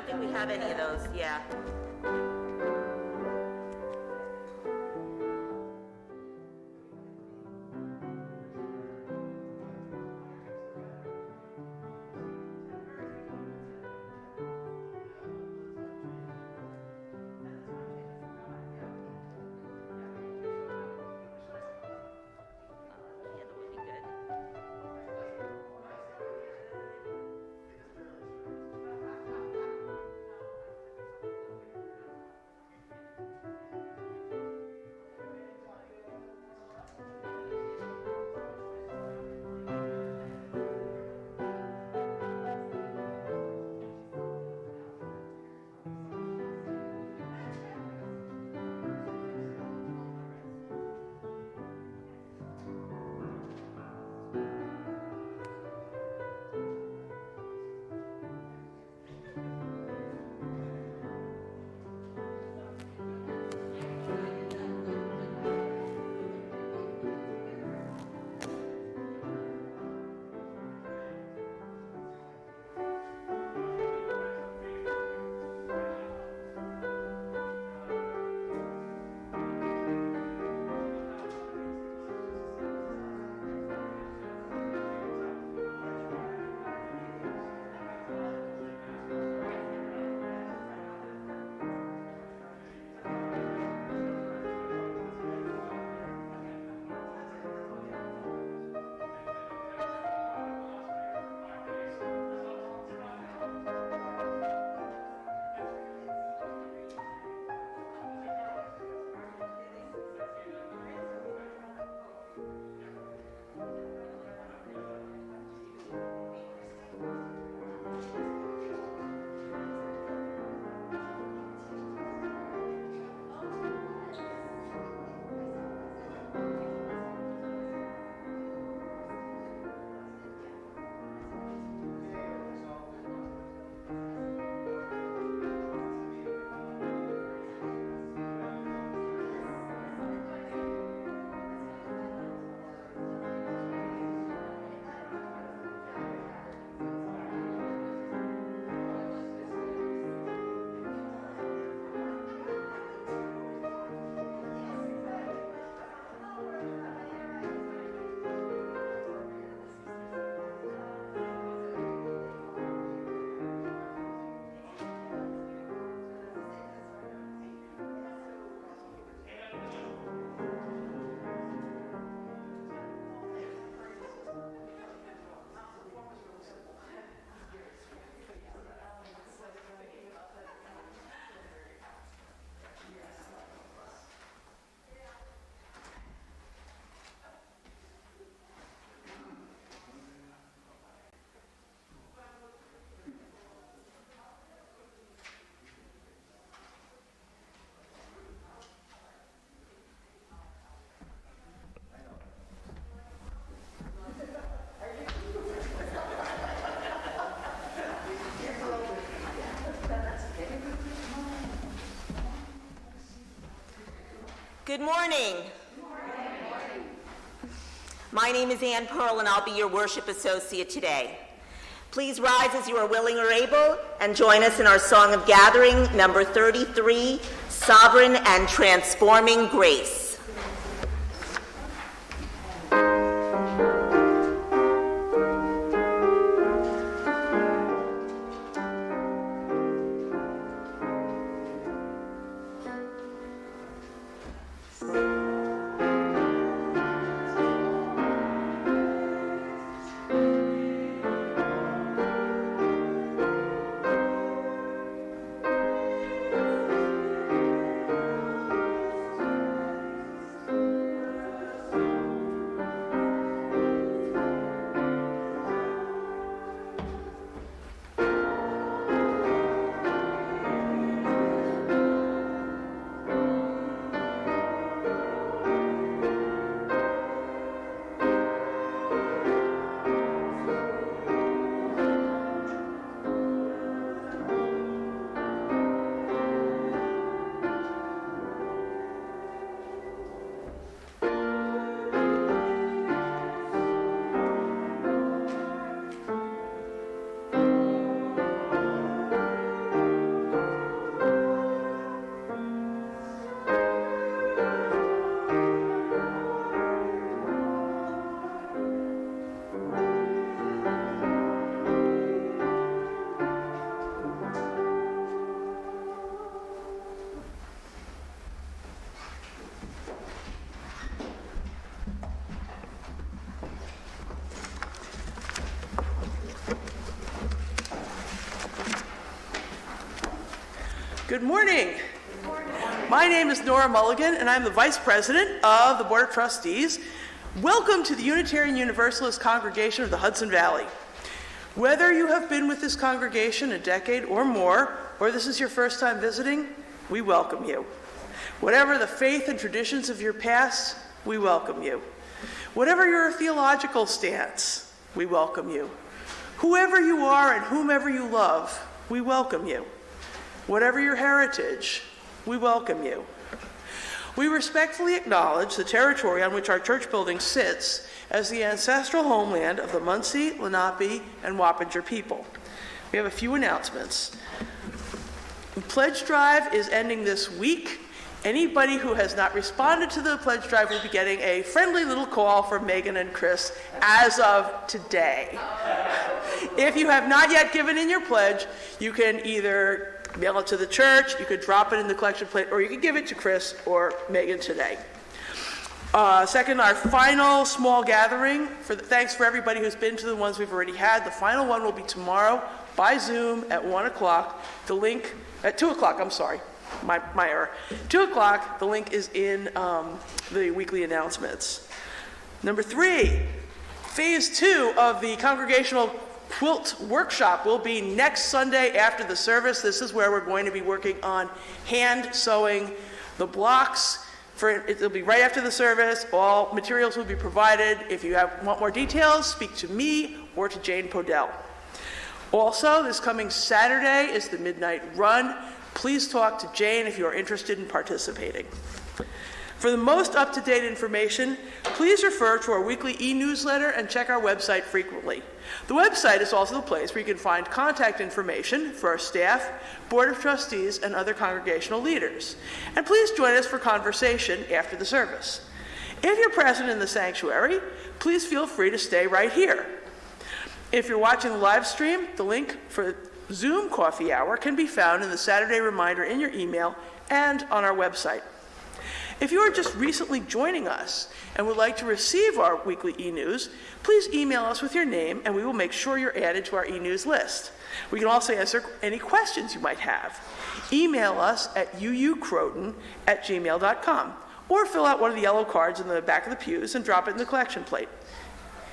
think we have any of those, yeah. Good morning. My name is Ann Pearl, and I'll be your worship associate today. Please rise as you are willing or able and join us in our Song of Gathering, number 33, Sovereign and Transforming Grace. Good morning. My name is Nora Mulligan, and I'm the Vice President of the Board of Trustees. Welcome to the Unitarian Universalist Congregation of the Hudson Valley. Whether you have been with this congregation a decade or more, or this is your first time visiting, we welcome you. Whatever the faith and traditions of your past, we welcome you. Whatever your theological stance, we welcome you. Whoever you are and whomever you love, we welcome you. Whatever your heritage, we welcome you. We respectfully acknowledge the territory on which our church building sits as the ancestral homeland of the Munsee, Lenape, and Wappinger people. We have a few announcements. The pledge drive is ending this week. Anybody who has not responded to the pledge drive will be getting a friendly little call from Megan and Chris as of today. If you have not yet given in your pledge, you can either mail it to the church, you could drop it in the collection plate, or you could give it to Chris or Megan today. Second, our final small gathering, thanks for everybody who's been to the ones we've already had. The final one will be tomorrow by Zoom at 1 o'clock. The link, at 2 o'clock, I'm sorry, my error. 2 o'clock, the link is in the weekly announcements. Number 3, phase 2 of the Congregational Quilt Workshop will be next Sunday after the service. This is where we're going to be working on hand sewing the blocks. It'll be right after the service. All materials will be provided. If you want more details, speak to me or to Jane Podell. Also, this coming Saturday is the Midnight Run. Please talk to Jane if you are interested in participating. For the most up-to-date information, please refer to our weekly e-newsletter and check our website frequently. The website is also the place where you can find contact information for our staff, Board of Trustees, and other congregational leaders. And please join us for conversation after the service. If you're present in the sanctuary, please feel free to stay right here. If you're watching the live stream, the link for Zoom coffee hour can be found in the Saturday reminder in your email and on our website. If you are just recently joining us and would like to receive our weekly e-news, please email us with your name and we will make sure you're added to our e-news list. We can also answer any questions you might have. Email us at uucroton@gmail.com or fill out one of the yellow cards in the back of the pews and drop it in the collection plate.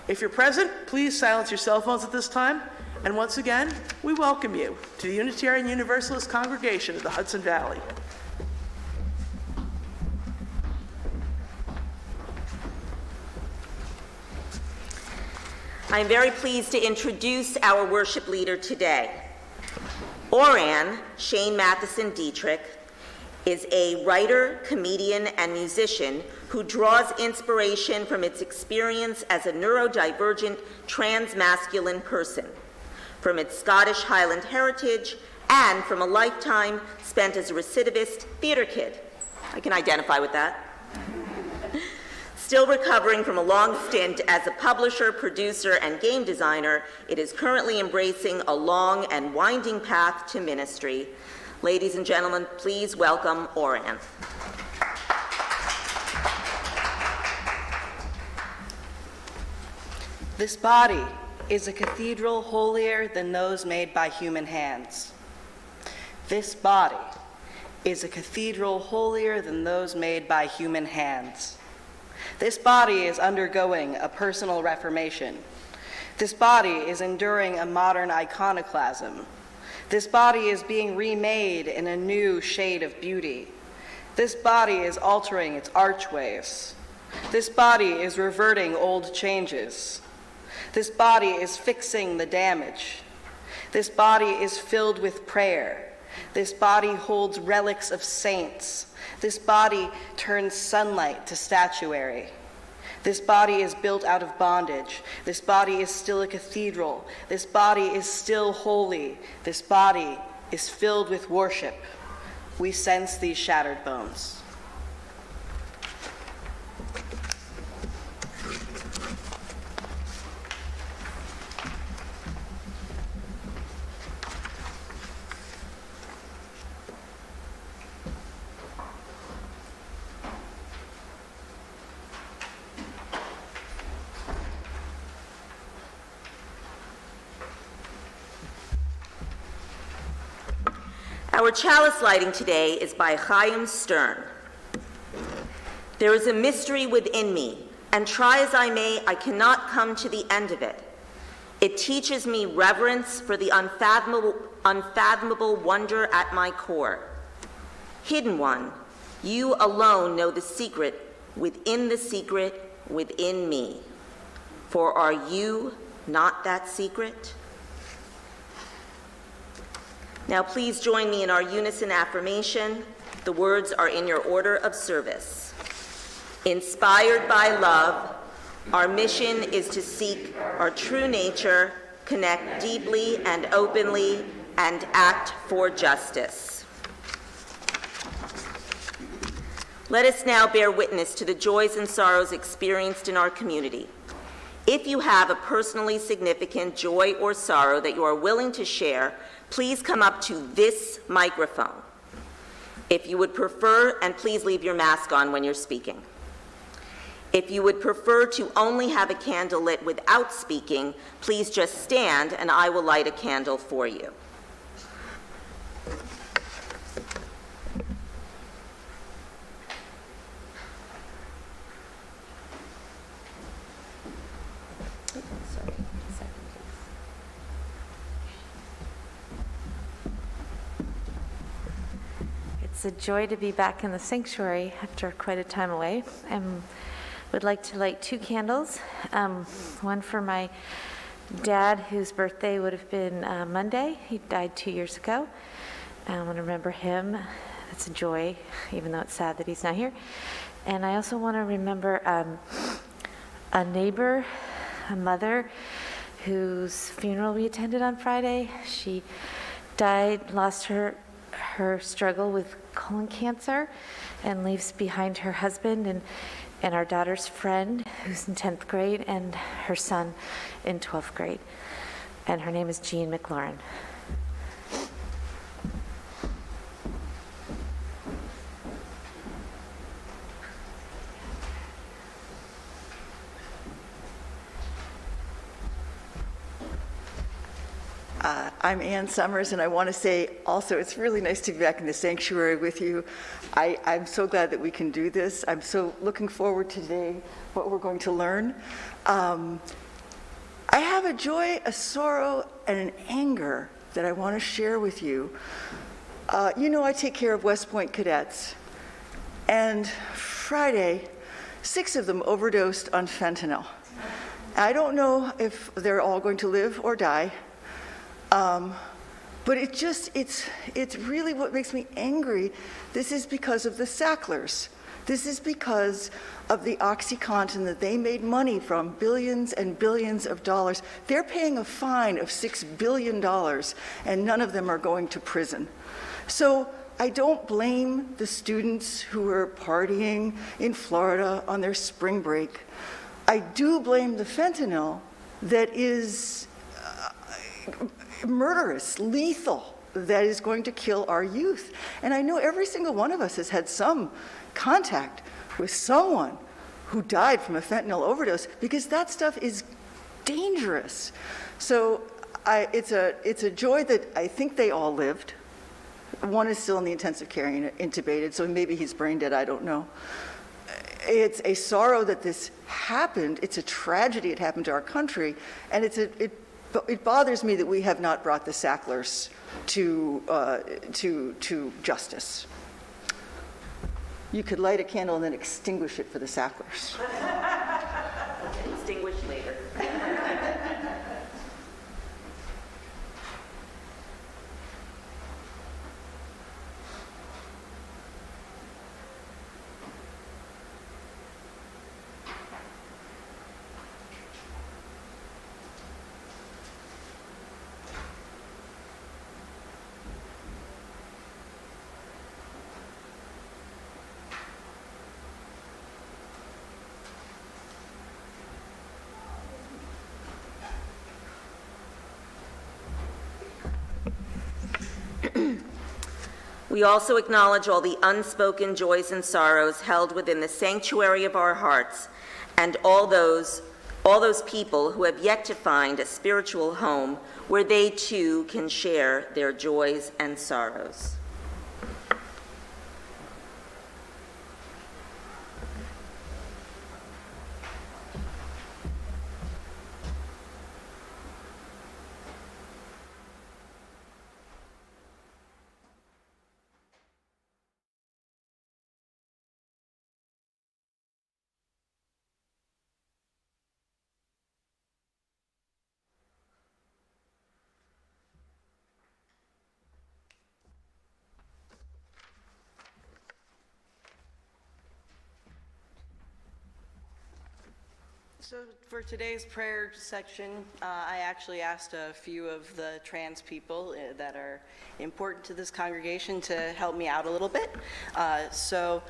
If you're present, please silence your cell phones at this time. And once again, we welcome you to the Unitarian Universalist Congregation of the Hudson Valley. I'm very pleased to introduce our worship leader today. Òran, Shane Matheson Dietrich, is a writer, comedian, and musician who draws inspiration from its experience as a neurodivergent transmasculine person, from its Scottish Highland heritage, and from a lifetime spent as a recidivist theater kid. I can identify with that. Still recovering from a long stint as a publisher, producer, and game designer, it is currently embracing a long and winding path to ministry. Ladies and gentlemen, please welcome Òran. This body is a cathedral holier than those made by human hands. This body is a cathedral holier than those made by human hands. This body is undergoing a personal reformation. This body is enduring a modern iconoclasm. This body is being remade in a new shade of beauty. This body is altering its archways. This body is reverting old changes. This body is fixing the damage. This body is filled with prayer. This body holds relics of saints. This body turns sunlight to statuary. This body is built out of bondage. This body is still a cathedral. This body is still holy. This body is filled with worship. We sense these shattered bones. Our chalice lighting today is by Chaim Stern. There is a mystery within me, and try as I may, I cannot come to the end of it. It teaches me reverence for the unfathomable wonder at my core. Hidden One, you alone know the secret within me. For are you not that secret? Now please join me in our unison affirmation. The words are in your order of service. Inspired by love, our mission is to seek our true nature, connect deeply and openly, and act for justice. Let us now bear witness to the joys and sorrows experienced in our community. If you have a personally significant joy or sorrow that you are willing to share, please come up to this microphone. If you would prefer, and please leave your mask on when you're speaking. If you would prefer to only have a candle lit without speaking, please just stand and I will light a candle for you. It's a joy to be back in the sanctuary after quite a time away. I would like to light 2 candles, one for my dad, whose birthday would have been Monday. He died 2 years ago. I want to remember him. It's a joy, even though it's sad that he's not here. And I also want to remember a neighbor, a mother, whose funeral we attended on Friday. She died, lost her struggle with colon cancer, and leaves behind her husband and our daughter's friend, who's in 10th grade, and her son in 12th grade. And her name is Jean McLaurin. I'm Ann Summers, and I want to say also it's really nice to be back in the sanctuary with you. I'm so glad that we can do this. I'm so looking forward to today, what we're going to learn. I have a joy, a sorrow, and an anger that I want to share with you. You know, I take care of West Point cadets, and Friday, 6 of them overdosed on fentanyl. I don't know if they're all going to live or die. But it's really what makes me angry. This is because of the Sacklers. This is because of the OxyContin that they made money from, billions and billions of dollars. They're paying a fine of $6 billion, and none of them are going to prison. So I don't blame the students who are partying in Florida on their spring break. I do blame the fentanyl that is murderous, lethal, that is going to kill our youth. And I know every single one of us has had some contact with someone who died from a fentanyl overdose, because that stuff is dangerous. So it's a joy that I think they all lived. One is still in the intensive care unit, intubated, so maybe he's brain dead, I don't know. It's a sorrow that this happened. It's a tragedy it happened to our country, and it bothers me that we have not brought the Sacklers to justice. You could light a candle and then extinguish it for the Sacklers. Extinguish later. We also acknowledge all the unspoken joys and sorrows held within the sanctuary of our hearts, and all those people who have yet to find a spiritual home where they too can share their joys and sorrows. So for today's prayer section, I actually asked a few of the trans people that are important to this congregation to help me out a little bit. The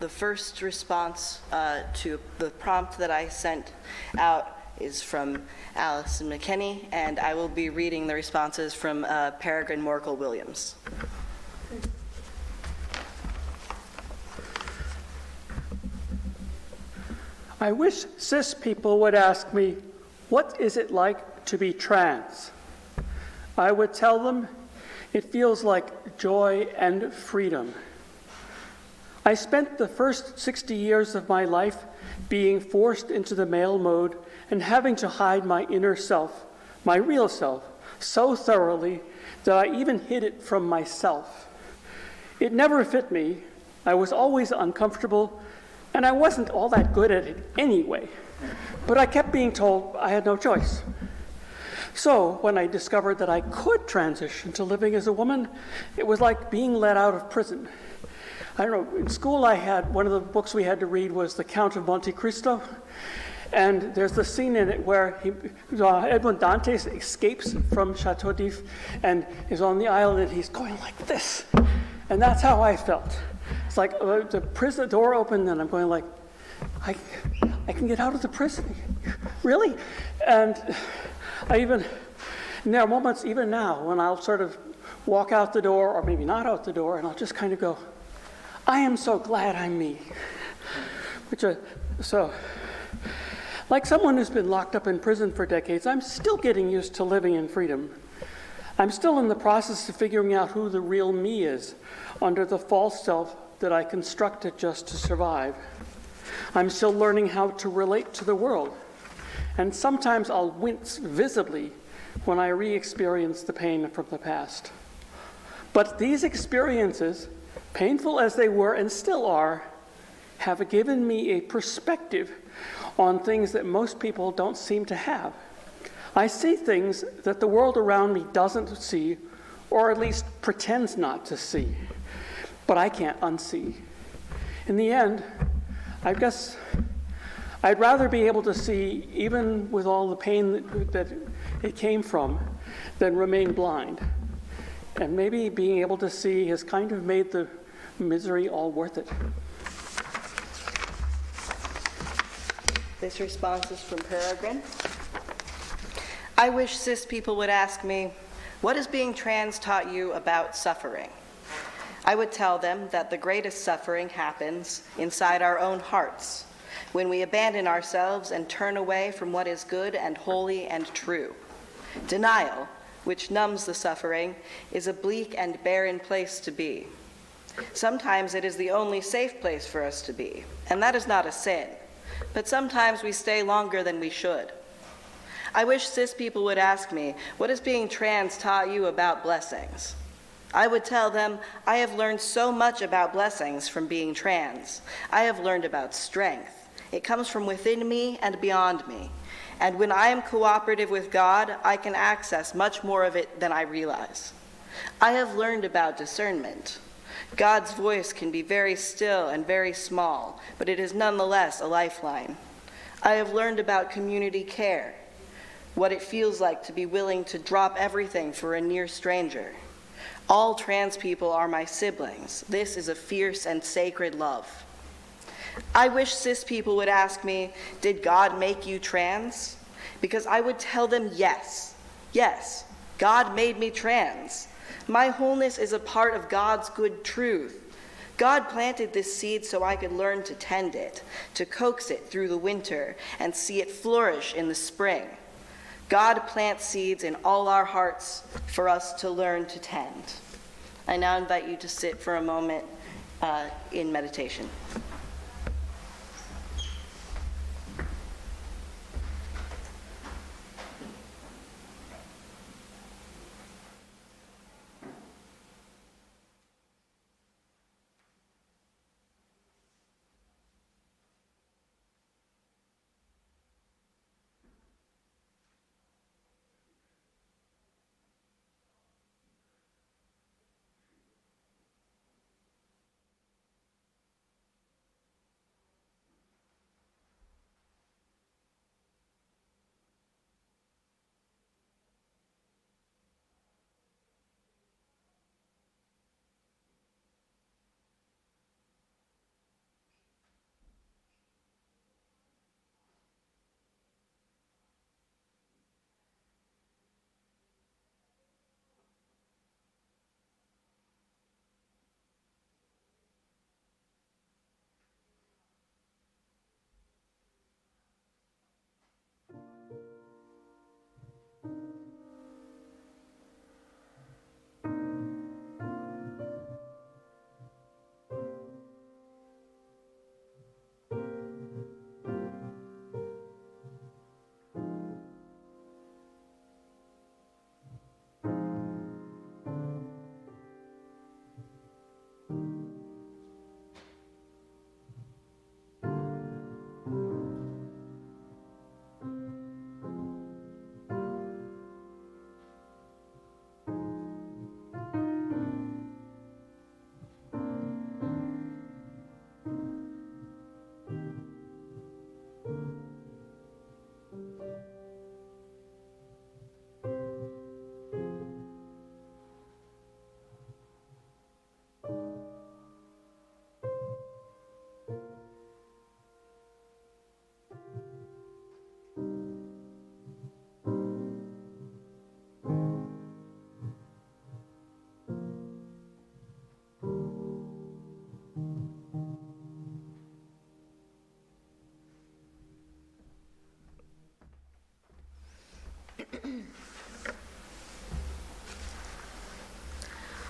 first response to the prompt that I sent out is from Allison McKinney, and I will be reading the responses from Peregrine Morkel Williams. I wish cis people would ask me, what is it like to be trans? I would tell them, it feels like joy and freedom. I spent the first 60 years of my life being forced into the male mode and having to hide my inner self, my real self, so thoroughly that I even hid it from myself. It never fit me. I was always uncomfortable, and I wasn't all that good at it anyway. But I kept being told I had no choice. So when I discovered that I could transition to living as a woman, it was like being let out of prison. I don't know, in school I had, one of the books we had to read was The Count of Monte Cristo. And there's the scene in it where Edmond Dantes escapes from Chateau d'If and is on the island and he's going like this. And that's how I felt. It's like the prison door opened and I'm going like, I can get out of the prison? Really? And there are moments even now when I'll sort of walk out the door, or maybe not out the door, and I'll just kind of go, I am so glad I'm me. Like someone who's been locked up in prison for decades, I'm still getting used to living in freedom. I'm still in the process of figuring out who the real me is under the false self that I constructed just to survive. I'm still learning how to relate to the world. And sometimes I'll wince visibly when I re-experience the pain from the past. But these experiences, painful as they were and still are, have given me a perspective on things that most people don't seem to have. I see things that the world around me doesn't see, or at least pretends not to see, but I can't unsee. In the end, I guess I'd rather be able to see, even with all the pain that it came from, than remain blind. And maybe being able to see has kind of made the misery all worth it. This response is from Peregrine. I wish cis people would ask me, what has being trans taught you about suffering? I would tell them that the greatest suffering happens inside our own hearts, when we abandon ourselves and turn away from what is good and holy and true. Denial, which numbs the suffering, is a bleak and barren place to be. Sometimes it is the only safe place for us to be, and that is not a sin. But sometimes we stay longer than we should. I wish cis people would ask me, what has being trans taught you about blessings? I would tell them, I have learned so much about blessings from being trans. I have learned about strength. It comes from within me and beyond me. And when I am cooperative with God, I can access much more of it than I realize. I have learned about discernment. God's voice can be very still and very small, but it is nonetheless a lifeline. I have learned about community care, what it feels like to be willing to drop everything for a near stranger. All trans people are my siblings. This is a fierce and sacred love. I wish cis people would ask me, did God make you trans? Because I would tell them yes. Yes, God made me trans. My wholeness is a part of God's good truth. God planted this seed so I could learn to tend it, to coax it through the winter, and see it flourish in the spring. God plants seeds in all our hearts for us to learn to tend. I now invite you to sit for a moment in meditation.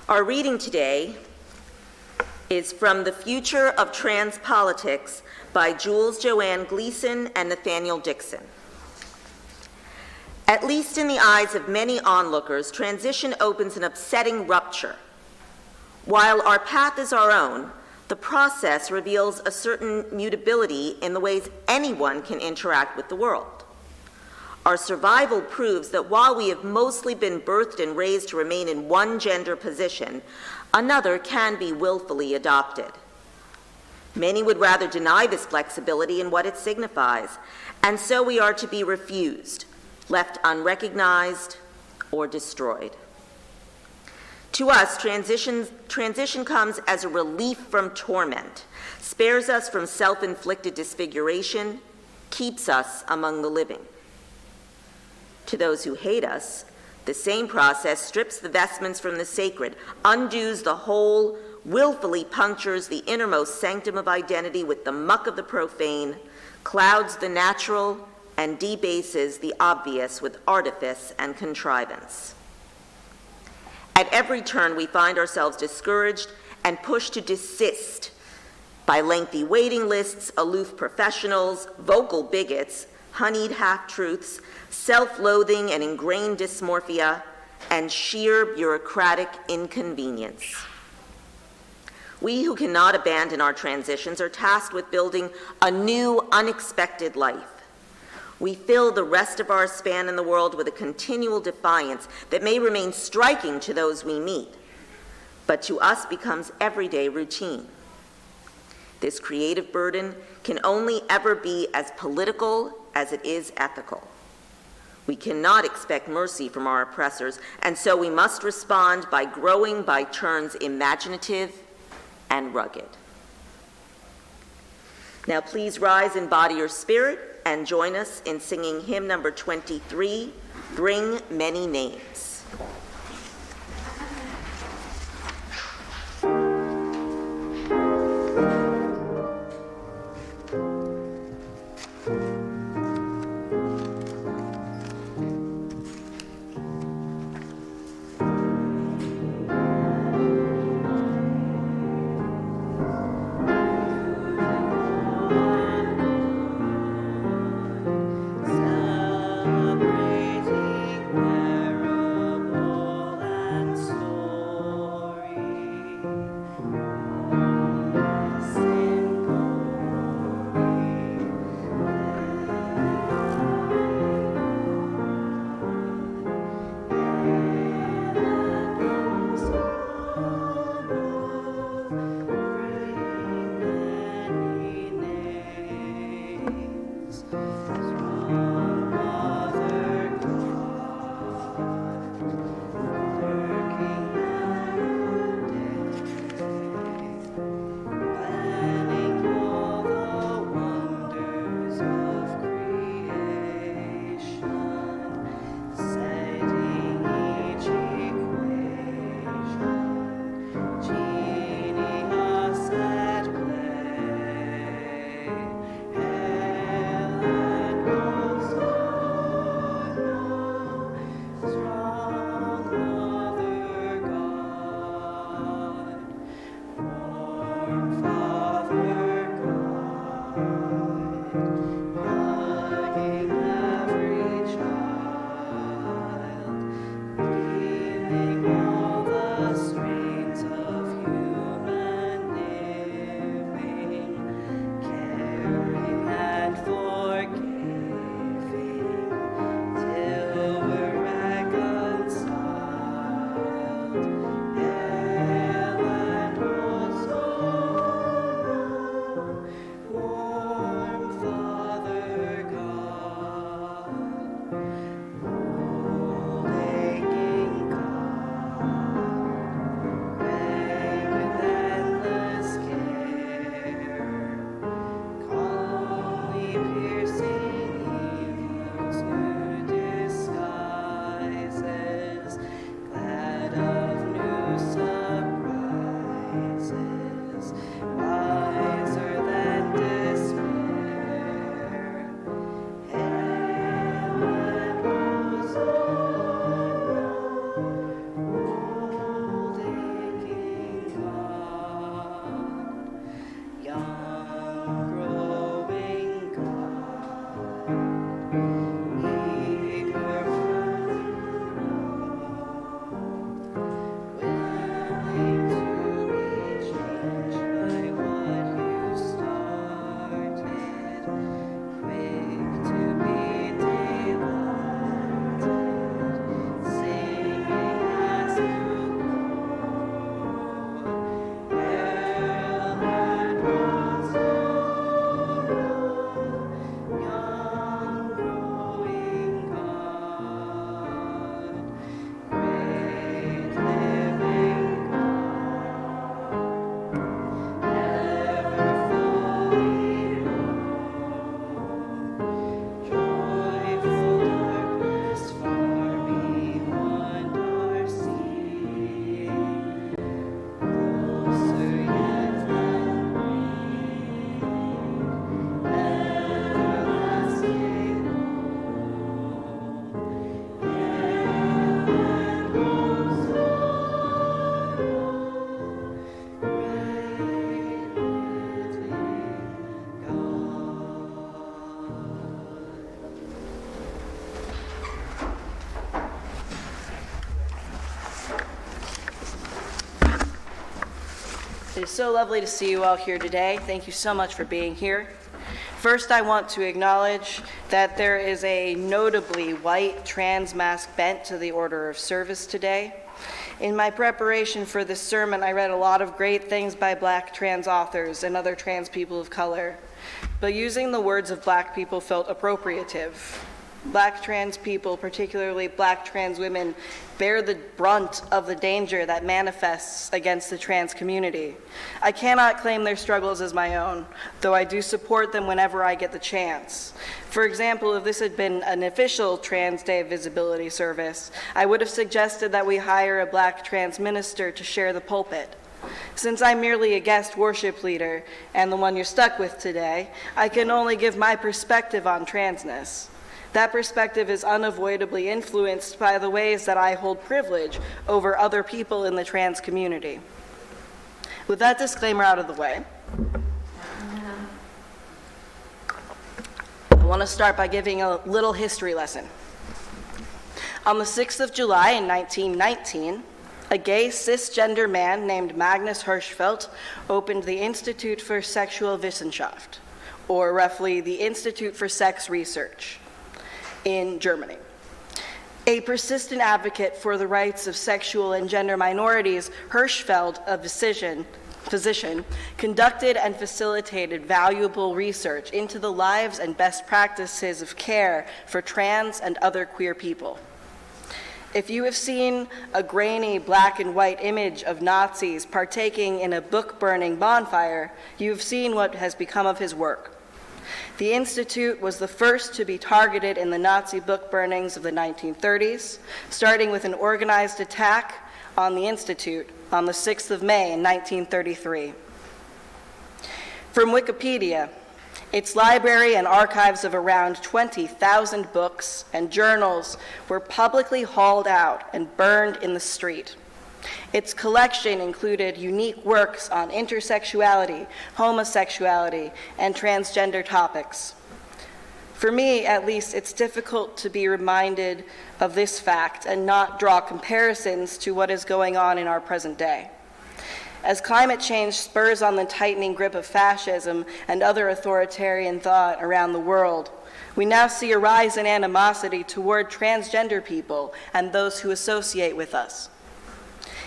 Our reading today is from The Future of Trans Politics by Jules Joanne Gleason and Nathaniel Dixon. At least in the eyes of many onlookers, transition opens an upsetting rupture. While our path is our own, the process reveals a certain mutability in the ways anyone can interact with the world. Our survival proves that while we have mostly been birthed and raised to remain in one gender position, another can be willfully adopted. Many would rather deny this flexibility and what it signifies, and so we are to be refused, left unrecognized, or destroyed. To us, transition comes as a relief from torment, spares us from self-inflicted disfiguration, keeps us among the living. To those who hate us, the same process strips the vestments from the sacred, undoes the whole, willfully punctures the innermost sanctum of identity with the muck of the profane, clouds the natural, and debases the obvious with artifice and contrivance. At every turn, we find ourselves discouraged and pushed to desist by lengthy waiting lists, aloof professionals, vocal bigots, honeyed half-truths, self-loathing and ingrained dysmorphia, and sheer bureaucratic inconvenience. We who cannot abandon our transitions are tasked with building a new, unexpected life. We fill the rest of our span in the world with a continual defiance that may remain striking to those we meet, but to us becomes everyday routine. This creative burden can only ever be as political as it is ethical. We cannot expect mercy from our oppressors, and so we must respond by growing by turns imaginative and rugged. Now please rise in body or spirit and join us in singing hymn number 23, Bring Many Names. Celebrating their It is so lovely to see you all here today. Thank you so much for being here. First, I want to acknowledge that there is a notably white trans mask bent to the order of service today. In my preparation for this sermon, I read a lot of great things by Black trans authors and other trans people of color, but using the words of Black people felt appropriative. Black trans people, particularly Black trans women, bear the brunt of the danger that manifests against the trans community. I cannot claim their struggles as my own, though I do support them whenever I get the chance. For example, if this had been an official Trans Day visibility service, I would have suggested that we hire a Black trans minister to share the pulpit. Since I'm merely a guest worship leader, and the one you're stuck with today, I can only give my perspective on transness. That perspective is unavoidably influenced by the ways that I hold privilege over other people in the trans community. With that disclaimer out of the way, I want to start by giving a little history lesson. On the 6th of July in 1919, a gay cisgender man named Magnus Hirschfeld opened the Institute for Sexual Wissenschaft, or roughly the Institute for Sex Research, in Germany. A persistent advocate for the rights of sexual and gender minorities, Hirschfeld, a physician, conducted and facilitated valuable research into the lives and best practices of care for trans and other queer people. If you have seen a grainy black and white image of Nazis partaking in a book-burning bonfire, you have seen what has become of his work. The Institute was the first to be targeted in the Nazi book burnings of the 1930s, starting with an organized attack on the Institute on the 6th of May in 1933. From Wikipedia, its library and archives of around 20,000 books and journals were publicly hauled out and burned in the street. Its collection included unique works on intersexuality, homosexuality, and transgender topics. For me, at least, it's difficult to be reminded of this fact and not draw comparisons to what is going on in our present day. As climate change spurs on the tightening grip of fascism and other authoritarian thought around the world, we now see a rise in animosity toward transgender people and those who associate with us.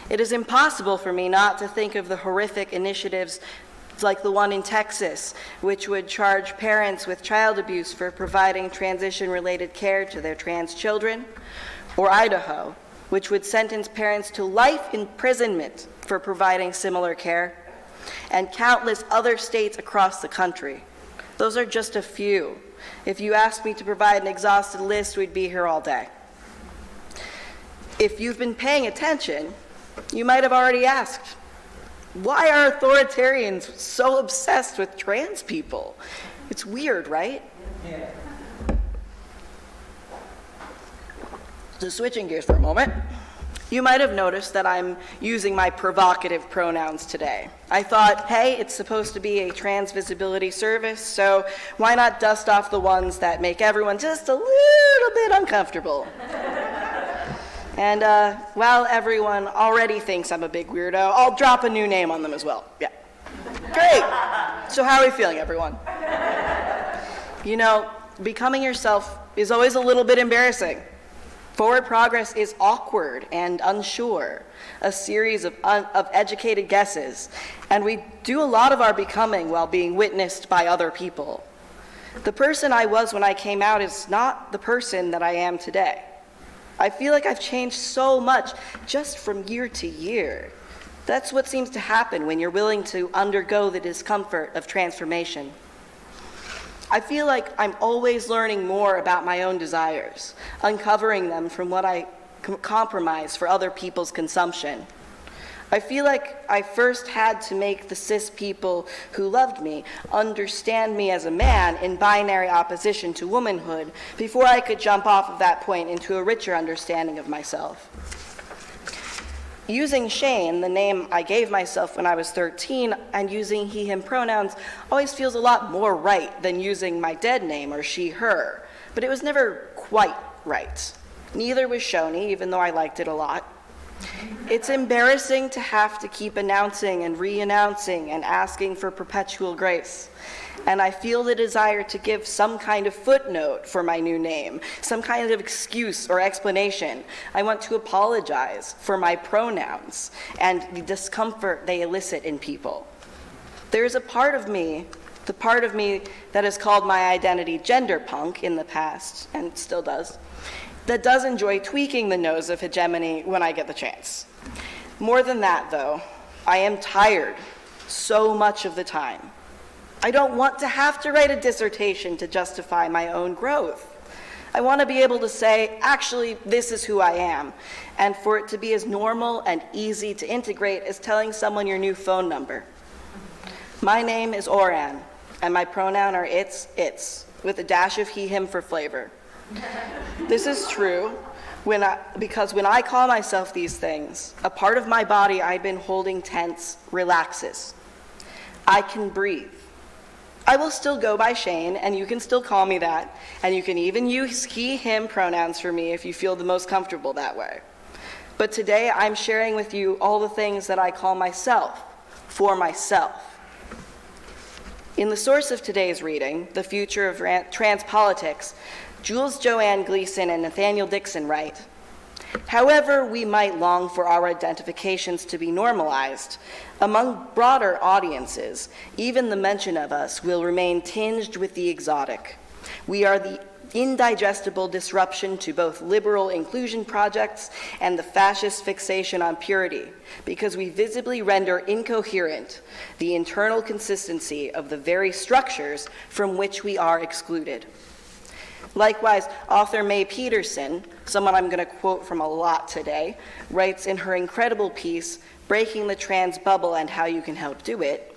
It is impossible for me not to think of the horrific initiatives like the one in Texas, which would charge parents with child abuse for providing transition-related care to their trans children, or Idaho, which would sentence parents to life imprisonment for providing similar care, and countless other states across the country. Those are just a few. If you asked me to provide an exhaustive list, we'd be here all day. If you've been paying attention, you might have already asked, why are authoritarians so obsessed with trans people? It's weird, right? Yeah. So switching gears for a moment, you might have noticed that I'm using my provocative pronouns today. I thought, hey, it's supposed to be a trans visibility service, so why not dust off the ones that make everyone just a little bit uncomfortable? And while everyone already thinks I'm a big weirdo, I'll drop a new name on them as well. Yeah. Great. So how are we feeling, everyone? You know, becoming yourself is always a little bit embarrassing. Forward progress is awkward and unsure, a series of educated guesses, and we do a lot of our becoming while being witnessed by other people. The person I was when I came out is not the person that I am today. I feel like I've changed so much just from year to year. That's what seems to happen when you're willing to undergo the discomfort of transformation. I feel like I'm always learning more about my own desires, uncovering them from what I compromise for other people's consumption. I feel like I first had to make the cis people who loved me understand me as a man in binary opposition to womanhood before I could jump off of that point into a richer understanding of myself. Using Shane, the name I gave myself when I was 13, and using he, him pronouns always feels a lot more right than using my dead name or she, her. But it was never quite right. Neither was Shoni, even though I liked it a lot. It's embarrassing to have to keep announcing and re-announcing and asking for perpetual grace. And I feel the desire to give some kind of footnote for my new name, some kind of excuse or explanation. I want to apologize for my pronouns and the discomfort they elicit in people. There's a part of me, the part of me that has called my identity gender punk in the past, and still does, that does enjoy tweaking the nose of hegemony when I get the chance. More than that, though, I am tired so much of the time. I don't want to have to write a dissertation to justify my own growth. I want to be able to say, actually, this is who I am, and for it to be as normal and easy to integrate as telling someone your new phone number. My name is Òran, and my pronoun are its, with a dash of he, him for flavor. This is true because when I call myself these things, a part of my body I've been holding tense relaxes. I can breathe. I will still go by Shane, and you can still call me that, and you can even use he, him pronouns for me if you feel the most comfortable that way. But today I'm sharing with you all the things that I call myself, for myself. In the source of today's reading, The Future of Trans Politics, Jules Joanne Gleason and Nathaniel Dixon write, "However we might long for our identifications to be normalized, among broader audiences, even the mention of us will remain tinged with the exotic. We are the indigestible disruption to both liberal inclusion projects and the fascist fixation on purity, because we visibly render incoherent the internal consistency of the very structures from which we are excluded." Likewise, author Mae Peterson, someone I'm going to quote from a lot today, writes in her incredible piece, Breaking the Trans Bubble and How You Can Help Do It,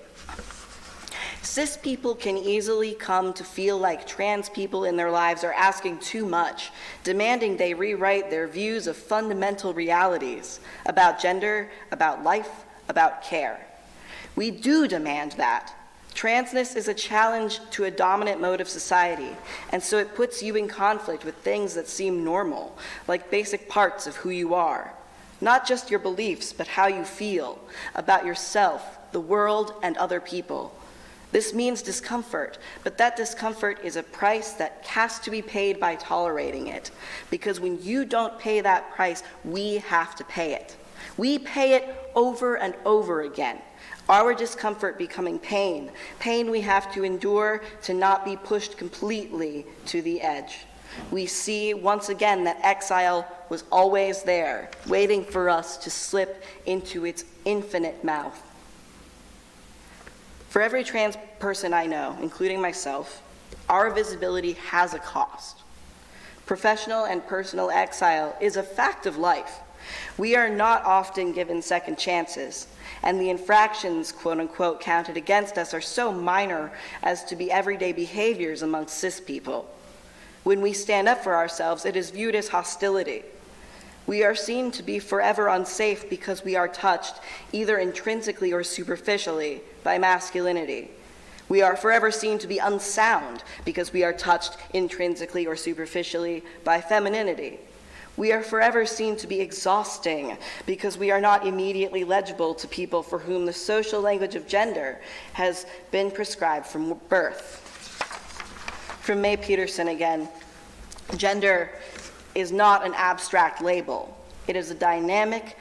"Cis people can easily come to feel like trans people in their lives are asking too much, demanding they rewrite their views of fundamental realities about gender, about life, about care. We do demand that. Transness is a challenge to a dominant mode of society, and so it puts you in conflict with things that seem normal, like basic parts of who you are. Not just your beliefs, but how you feel about yourself, the world, and other people. This means discomfort, but that discomfort is a price that has to be paid by tolerating it, because when you don't pay that price, we have to pay it. We pay it over and over again. Our discomfort becoming pain, pain we have to endure to not be pushed completely to the edge. We see once again that exile was always there, waiting for us to slip into its infinite mouth. For every trans person I know, including myself, our visibility has a cost. Professional and personal exile is a fact of life. We are not often given second chances, and the infractions, quote unquote, counted against us are so minor as to be everyday behaviors amongst cis people. When we stand up for ourselves, it is viewed as hostility. We are seen to be forever unsafe because we are touched, either intrinsically or superficially, by masculinity. We are forever seen to be unsound because we are touched intrinsically or superficially by femininity. We are forever seen to be exhausting because we are not immediately legible to people for whom the social language of gender has been prescribed from birth. From Mae Peterson again, gender is not an abstract label. It is a dynamic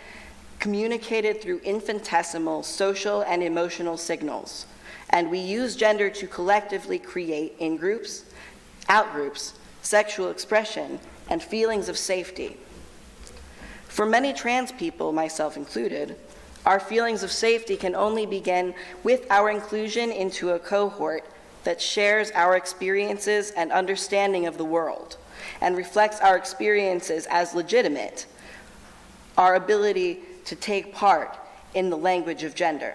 communicated through infinitesimal social and emotional signals. And we use gender to collectively create in-groups, out-groups, sexual expression, and feelings of safety. For many trans people, myself included, our feelings of safety can only begin with our inclusion into a cohort that shares our experiences and understanding of the world and reflects our experiences as legitimate, our ability to take part in the language of gender.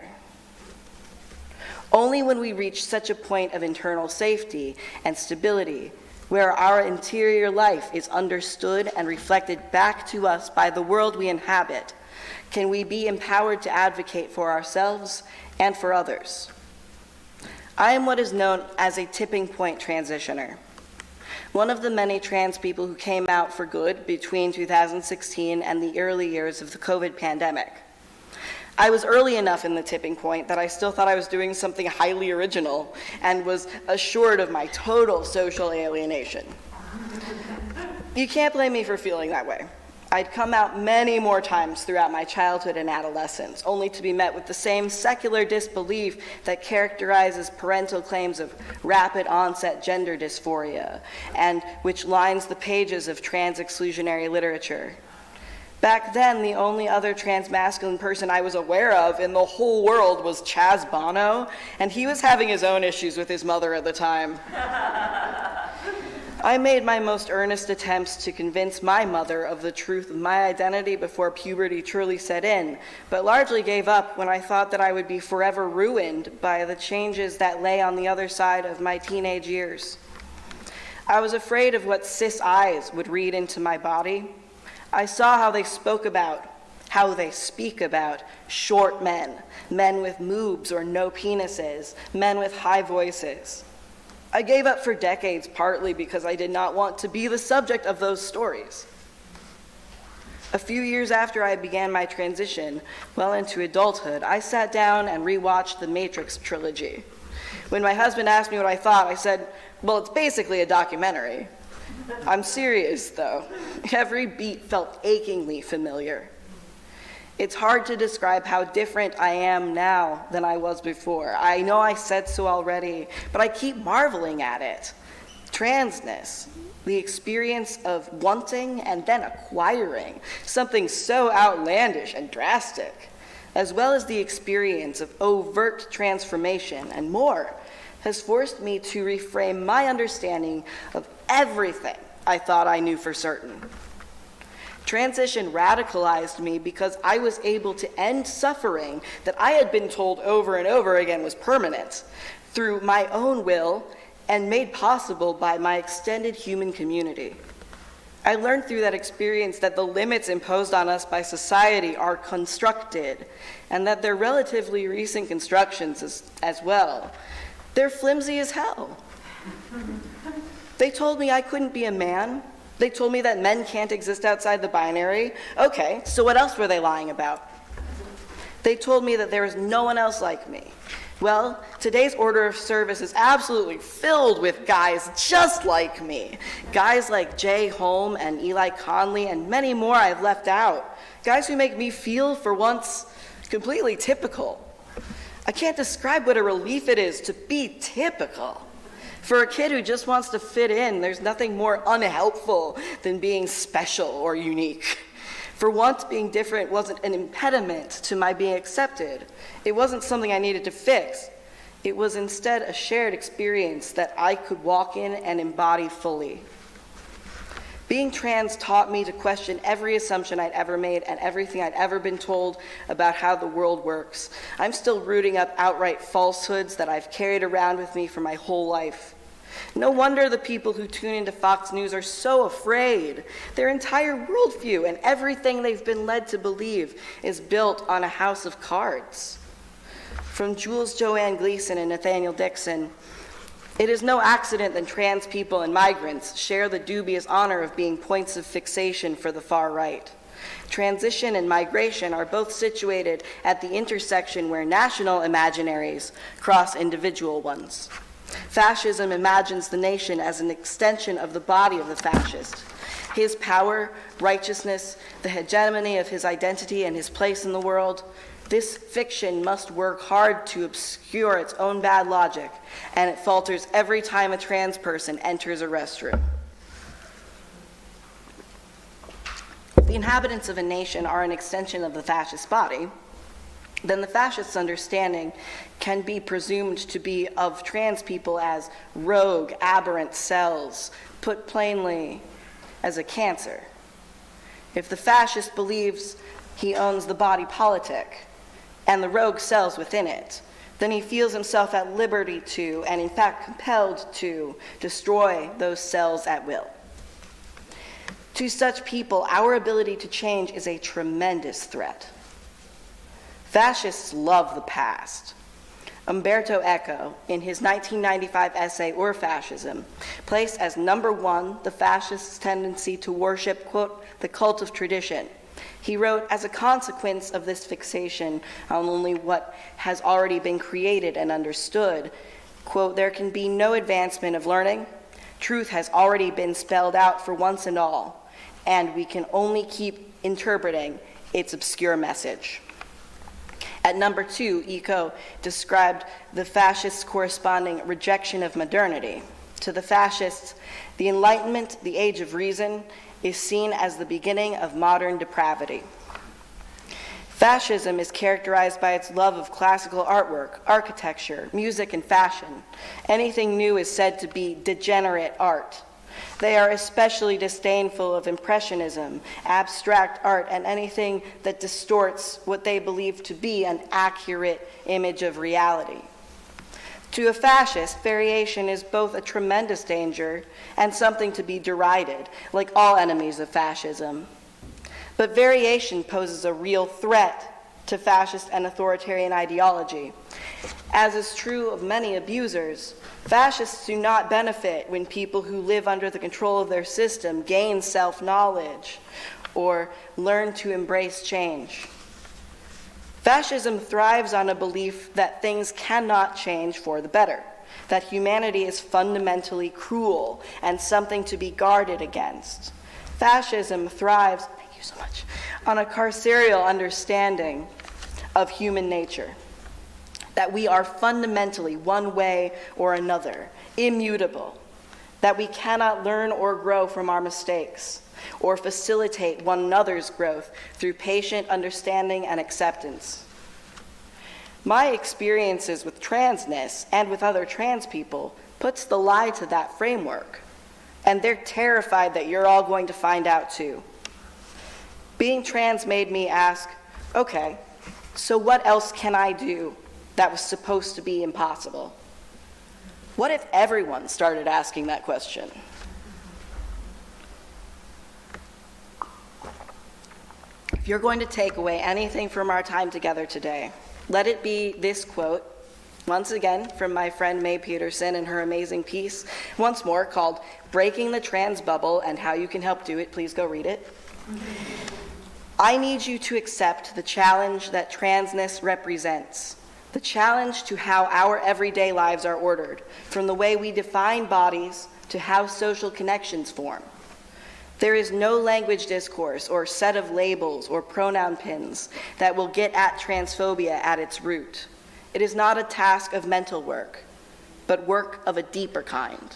Only when we reach such a point of internal safety and stability where our interior life is understood and reflected back to us by the world we inhabit, can we be empowered to advocate for ourselves and for others. I am what is known as a tipping point transitioner. one of the many trans people who came out for good between 2016 and the early years of the COVID pandemic. I was early enough in the tipping point that I still thought I was doing something highly original and was assured of my total social alienation. You can't blame me for feeling that way. I'd come out many more times throughout my childhood and adolescence, only to be met with the same secular disbelief that characterizes parental claims of rapid onset gender dysphoria, and which lines the pages of trans exclusionary literature. Back then, the only other trans-masculine person I was aware of in the whole world was Chaz Bono, and he was having his own issues with his mother at the time. I made my most earnest attempts to convince my mother of the truth of my identity before puberty truly set in, but largely gave up when I thought that I would be forever ruined by the changes that lay on the other side of my teenage years. I was afraid of what cis eyes would read into my body. I saw how they speak about short men, men with moobs or no penises, men with high voices. I gave up for decades partly because I did not want to be the subject of those stories. A few years after I began my transition, well into adulthood, I sat down and rewatched the Matrix trilogy. When my husband asked me what I thought, I said, well, it's basically a documentary. I'm serious, though. Every beat felt achingly familiar. It's hard to describe how different I am now than I was before. I know I said so already, but I keep marveling at it. Transness, the experience of wanting and then acquiring something so outlandish and drastic, as well as the experience of overt transformation and more, has forced me to reframe my understanding of everything I thought I knew for certain. Transition radicalized me because I was able to end suffering that I had been told over and over again was permanent through my own will and made possible by my extended human community. I learned through that experience that the limits imposed on us by society are constructed and that they're relatively recent constructions as well. They're flimsy as hell. They told me I couldn't be a man. They told me that men can't exist outside the binary. Okay, so what else were they lying about? They told me that there is no one else like me. Well, today's order of service is absolutely filled with guys just like me. Guys like Jay Holm and Eli Conley and many more I've left out. Guys who make me feel, for once, completely typical. I can't describe what a relief it is to be typical. For a kid who just wants to fit in, there's nothing more unhelpful than being special or unique. For once, being different wasn't an impediment to my being accepted. It wasn't something I needed to fix. It was instead a shared experience that I could walk in and embody fully. Being trans taught me to question every assumption I'd ever made and everything I'd ever been told about how the world works. I'm still rooting up outright falsehoods that I've carried around with me for my whole life. No wonder the people who tune into Fox News are so afraid. Their entire worldview and everything they've been led to believe is built on a house of cards. From Jules Joanne Gleason and Nathaniel Dixon, it is no accident that trans people and migrants share the dubious honor of being points of fixation for the far right. Transition and migration are both situated at the intersection where national imaginaries cross individual ones. Fascism imagines the nation as an extension of the body of the fascist. His power, righteousness, the hegemony of his identity and his place in the world, this fiction must work hard to obscure its own bad logic, and it falters every time a trans person enters a restroom. If the inhabitants of a nation are an extension of the fascist body, then the fascists' understanding can be presumed to be of trans people as rogue, aberrant cells, put plainly, as a cancer. If the fascist believes he owns the body politic and the rogue cells within it, then he feels himself at liberty to, and in fact compelled to, destroy those cells at will. To such people, our ability to change is a tremendous threat. Fascists love the past. Umberto Eco, in his 1995 essay, Or Fascism, placed as number one the fascists' tendency to worship, quote, the cult of tradition. He wrote, as a consequence of this fixation on only what has already been created and understood, quote, there can be no advancement of learning. Truth has already been spelled out for once and all, and we can only keep interpreting its obscure message. At number two, Eco described the fascists' corresponding rejection of modernity. To the fascists, the Enlightenment, the age of reason, is seen as the beginning of modern depravity. Fascism is characterized by its love of classical artwork, architecture, music, and fashion. Anything new is said to be degenerate art. They are especially disdainful of impressionism, abstract art, and anything that distorts what they believe to be an accurate image of reality. To a fascist, variation is both a tremendous danger and something to be derided, like all enemies of fascism. But variation poses a real threat to fascist and authoritarian ideology. As is true of many abusers, fascists do not benefit when people who live under the control of their system gain self-knowledge or learn to embrace change. Fascism thrives on a belief that things cannot change for the better, that humanity is fundamentally cruel and something to be guarded against. Fascism thrives, thank you so much, on a carceral understanding of human nature, that we are fundamentally one way or another, immutable, that we cannot learn or grow from our mistakes, or facilitate one another's growth through patient understanding and acceptance. My experiences with transness and with other trans people puts the lie to that framework, and they're terrified that you're all going to find out too. Being trans made me ask, okay, so what else can I do that was supposed to be impossible? What if everyone started asking that question? If you're going to take away anything from our time together today, let it be this quote, once again from my friend Mae Peterson in her amazing piece, once more called Breaking the Trans Bubble and How You Can Help Do It. Please go read it. I need you to accept the challenge that transness represents, the challenge to how our everyday lives are ordered, from the way we define bodies to how social connections form. There is no language discourse or set of labels or pronoun pins that will get at transphobia at its root. It is not a task of mental work, but work of a deeper kind.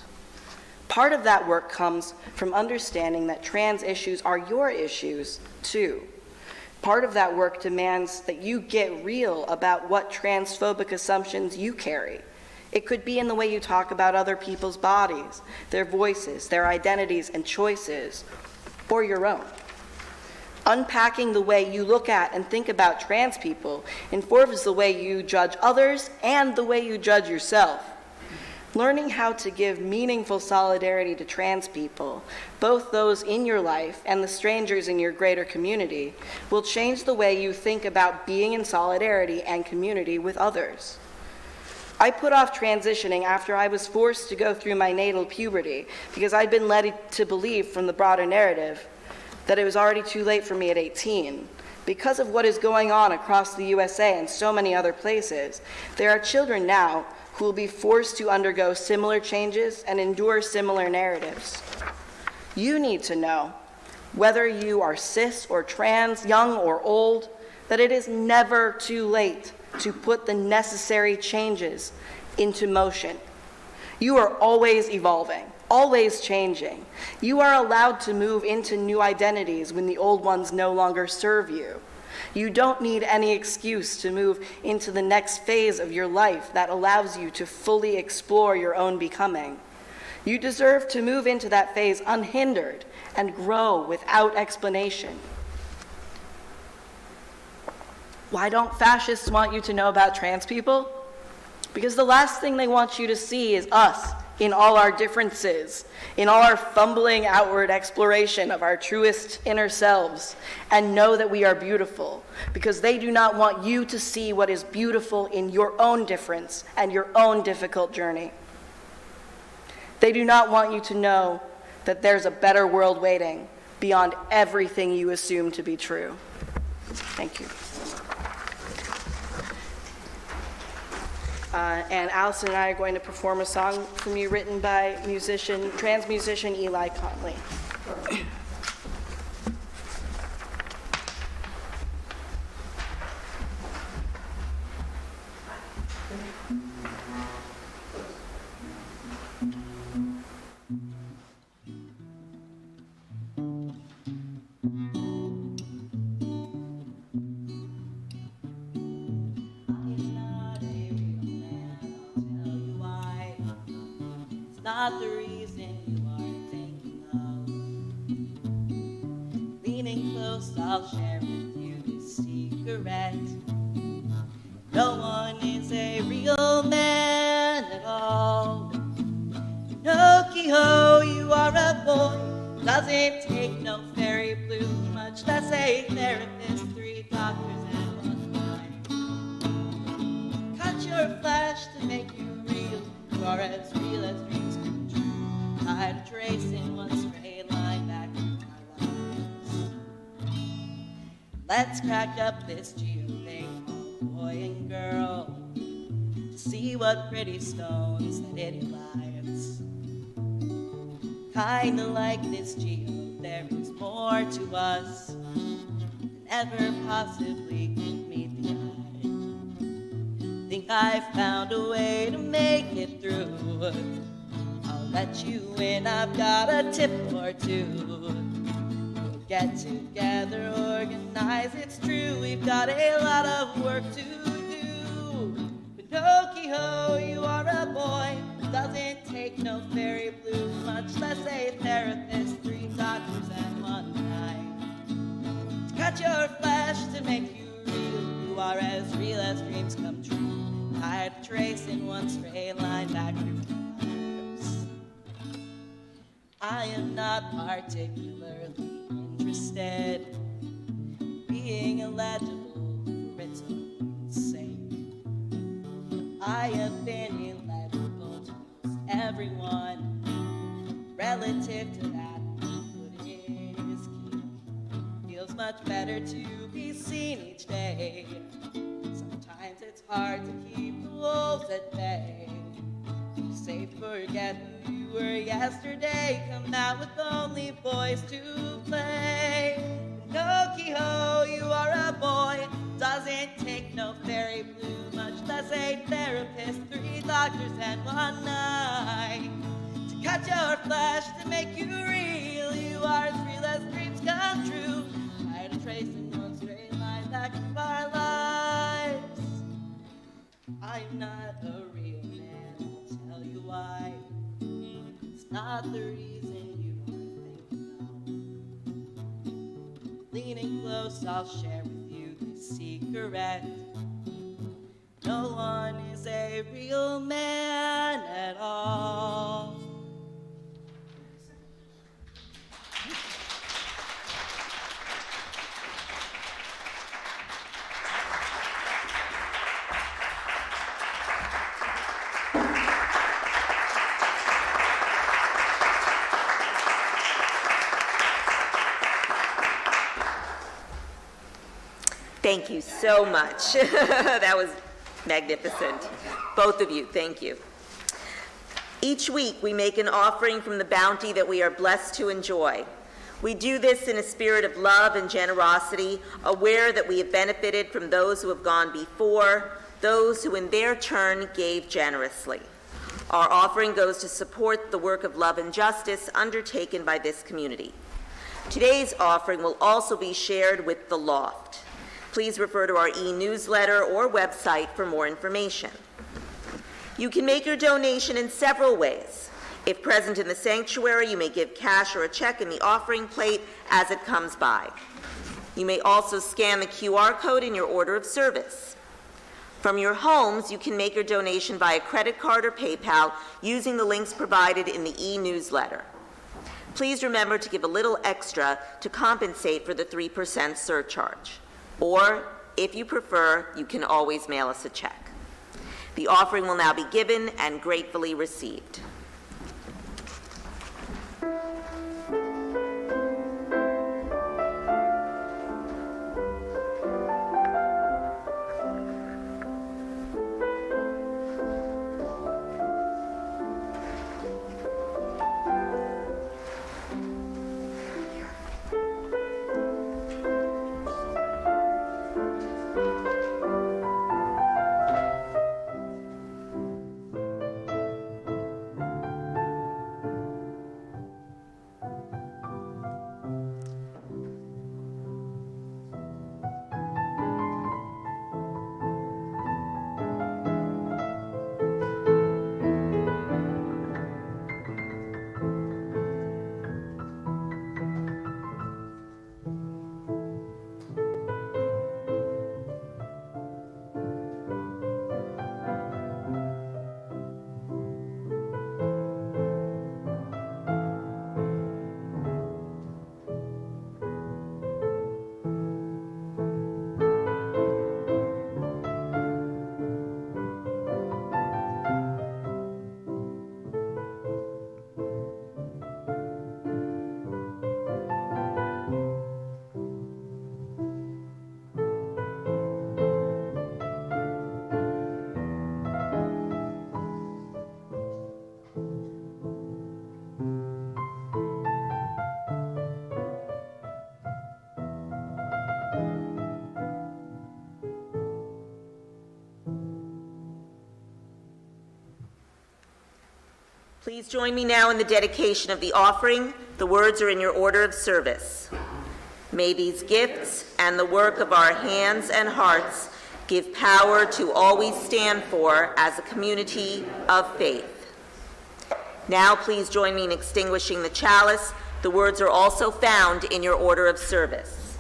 Part of that work comes from understanding that trans issues are your issues, too. Part of that work demands that you get real about what transphobic assumptions you carry. It could be in the way you talk about other people's bodies, their voices, their identities and choices, or your own. Unpacking the way you look at and think about trans people informs the way you judge others and the way you judge yourself. Learning how to give meaningful solidarity to trans people, both those in your life and the strangers in your greater community, will change the way you think about being in solidarity and community with others. I put off transitioning after I was forced to go through my natal puberty because I'd been led to believe from the broader narrative that it was already too late for me at 18. Because of what is going on across the USA and so many other places, there are children now who will be forced to undergo similar changes and endure similar narratives. You need to know, whether you are cis or trans, young or old, that it is never too late to put the necessary changes into motion. You are always evolving, always changing. You are allowed to move into new identities when the old ones no longer serve you. You don't need any excuse to move into the next phase of your life that allows you to fully explore your own becoming. You deserve to move into that phase unhindered and grow without explanation. Why don't fascists want you to know about trans people? Because the last thing they want you to see is us in all our differences, in all our fumbling outward exploration of our truest inner selves, and know that we are beautiful, because they do not want you to see what is beautiful in your own difference and your own difficult journey. They do not want you to know that there's a better world waiting beyond everything you assume to be true. Thank you. And Allison and I are going to perform a song from you written by trans musician Eli Conley. Not the reason you are thinking of. Leaning close, I'll share with you this secret. No one is a real man at all. Pinocchio, you are a boy. Doesn't take no fairy blue, much less a therapist, 3 doctors and 1 mind. Cut your flesh to make you real. You are as real as dreams come true. Tired of tracing one straight line back through my lives. Let's crack up this geo thing, boy and girl, to see what pretty stones that it lives. Kinda like this geo, there is more to us than ever possibly can meet the eye. Think I've found a way to make it through. I'll let you in, I've got a tip or two. We'll get together, organize, it's true. We've got a lot of work to do. Pinocchio, you are a boy. Doesn't take no fairy blue, much less a therapist, 3 doctors and 1 mind. To cut your flesh to make you real. You are as real as dreams come true. Tired of tracing one straight line back through my lives. I am not particularly interested in being illegible for its own sake. I have been illegible to most everyone. Relative to that, what is key. Feels much better to be seen each day. Sometimes it's hard to keep the wolves at bay. You say forget who you were yesterday. Come out with only boys to play. Pinocchio, you are a boy. Doesn't take no fairy blue, much less a therapist, 3 doctors and 1 night. To cut your flesh to make you real. You are as real as dreams come true. Tired of tracing one straight line back through our lives. I'm not a real man, I'll tell you why. It's not the reason you are thinking of. Leaning close, I'll share with you this secret. No one is a real man at all. Thank you so much. That was magnificent. Both of you, thank you. Each week, we make an offering from the bounty that we are blessed to enjoy. We do this in a spirit of love and generosity, aware that we have benefited from those who have gone before, those who in their turn gave generously. Our offering goes to support the work of love and justice undertaken by this community. Today's offering will also be shared with the Loft. Please refer to our e-newsletter or website for more information. You can make your donation in several ways. If present in the sanctuary, you may give cash or a check in the offering plate as it comes by. You may also scan the QR code in your order of service. From your homes, you can make your donation via credit card or PayPal using the links provided in the e-newsletter. Please remember to give a little extra to compensate for the 3% surcharge. Or, if you prefer, you can always mail us a check. The offering will now be given and gratefully received. Please join me now in the dedication of the offering. The words are in your order of service. May these gifts and the work of our hands and hearts give power to all we stand for as a community of faith. Now please join me in extinguishing the chalice. The words are also found in your order of service.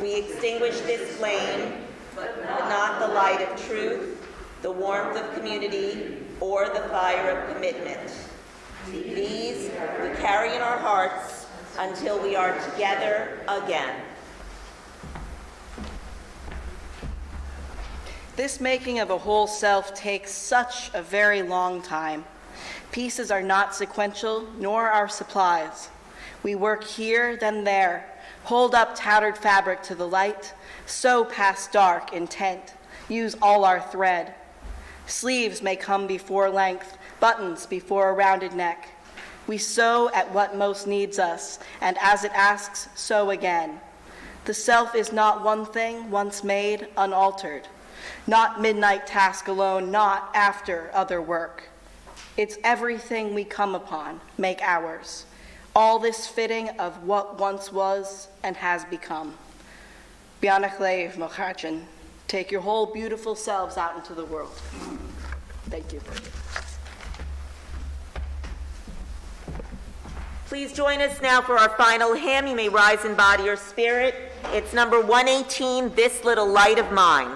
We extinguish this flame, but not the light of truth, the warmth of community, or the fire of commitment. These we carry in our hearts until we are together again. This making of a whole self takes such a very long time. Pieces are not sequential, nor are supplies. We work here, then there, hold up tattered fabric to the light, sew past dark intent, use all our thread. Sleeves may come before length, buttons before a rounded neck. We sew at what most needs us, and as it asks, sew again. The self is not one thing, once made, unaltered. Not midnight task alone, not after other work. It's everything we come upon, make ours. All this fitting of what once was and has become. Bianachlev Mocharchen, take your whole beautiful selves out into the world. Thank you. Please join us now for our final hymn. You may rise in body or spirit. It's number 118, This Little Light of Mine.